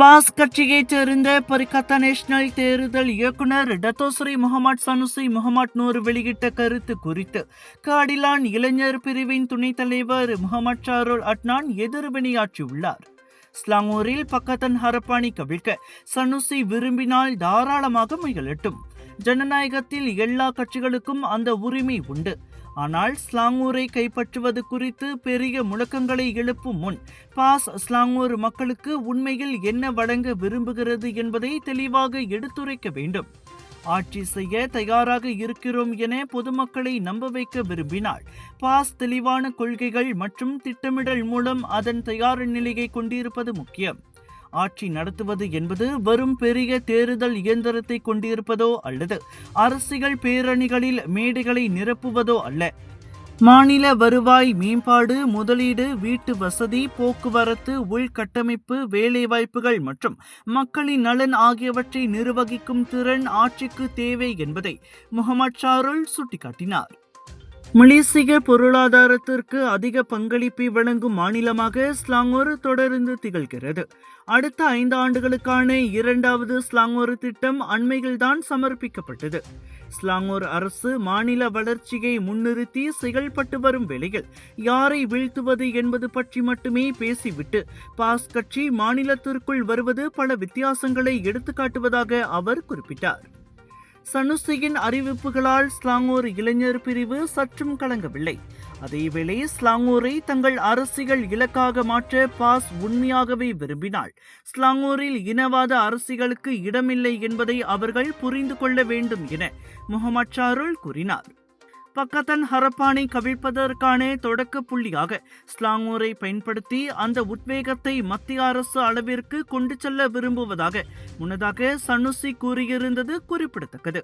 Pass கட்சியைச் சேர்ந்த பரிகத்தா National தேர்தல் இயக்குனர் Datuk Seri Muhammad Sanusi Muhammad Nor வெளியிட்ட கருத்து குறித்து காடிலான் இளைஞர் பிரிவின் துணைத் தலைவர் முகமது ஷாருல் அட்னான் எதிர்வினையாற்றியுள்ளார். ஸ்லாங்கூரில் பக்கத்தன் ஹரப்பாணி கவிழ்க்க சனுசி விரும்பினால் தாராளமாக முயலட்டும். ஜனநாயகத்தில் எல்லா கட்சிகளுக்கும் அந்த உரிமை உண்டு. ஆனால் ஸ்லாங்கூரை கைப்பற்றுவது குறித்து பெரிய முழக்கங்களை எழுப்பும் முன் பாஸ் ஸ்லாங்கூர் மக்களுக்கு உண்மையில் என்ன வழங்க விரும்புகிறது என்பதை தெளிவாக எடுத்துரைக்க வேண்டும். ஆட்சி செய்ய தயாராக இருக்கிறோம் என பொதுமக்களை நம்ப வைக்க விரும்பினால் பாஸ் தெளிவான கொள்கைகள் மற்றும் திட்டமிடல் மூலம் அதன் தயார் நிலையை கொண்டிருப்பது முக்கியம். ஆட்சி நடத்துவது என்பது வெறும் பெரிய தேர்தல் இயந்திரத்தை கொண்டிருப்பதோ அல்லது அரசியல் பேரணிகளில் மேடைகளை நிரப்புவதோ அல்ல. மாநில வருவாய் மேம்பாடு, முதலீடு, வீட்டு வசதி, போக்குவரத்து, உள்கட்டமைப்பு, வேலைவாய்ப்புகள் மற்றும் மக்களின் நலன் ஆகியவற்றை நிர்வகிக்கும் திறன் ஆட்சிக்கு தேவை என்பதை முகமது ஷாருல் சுட்டிக்காட்டினார். மலேசிய பொருளாதாரத்திற்கு அதிக பங்களிப்பை வழங்கும் மாநிலமாக ஸ்லாங்கூர் தொடர்ந்து திகழ்கிறது. அடுத்த 5 ஆண்டுகளுக்கான 2வது ஸ்லாங்கூர் திட்டம் அண்மையில்தான் சமர்ப்பிக்கப்பட்டது. ஸ்லாங்கூர் அரசு மாநில வளர்ச்சியை முன்னிறுத்தி செயல்பட்டு வரும் வேளையில் யாரை வீழ்த்துவது என்பது பற்றி மட்டுமே பேசிவிட்டு பாஸ் கட்சி மாநிலத்திற்குள் வருவது பல வித்தியாசங்களை எடுத்துக்காட்டுவதாக அவர் குறிப்பிட்டார். சனுசியின் அறிவிப்புகளால் ஸ்லாங்கூர் இளைஞர் பிரிவு சற்றும் கலங்கவில்லை. அதேவேளை ஸ்லாங்கூரை தங்கள் அரசியல் இலக்காக மாற்ற பாஸ் உண்மையாகவே விரும்பினால் ஸ்லாங்கூரில் இனவாத அரசியலுக்கு இடமில்லை என்பதை அவர்கள் புரிந்து கொள்ள வேண்டும் என முகமது ஷாருல் கூறினார். பக்கத்தன் ஹரப்பானை கவிழ்ப்பதற்கான தொடக்க புள்ளியாக ஸ்லாங்கூரை பயன்படுத்தி அந்த உத்வேகத்தை மத்திய அரசு அளவிற்கு கொண்டு செல்ல விரும்புவதாக முன்னதாக சனுசி கூறியிருந்தது குறிப்பிடத்தக்கது.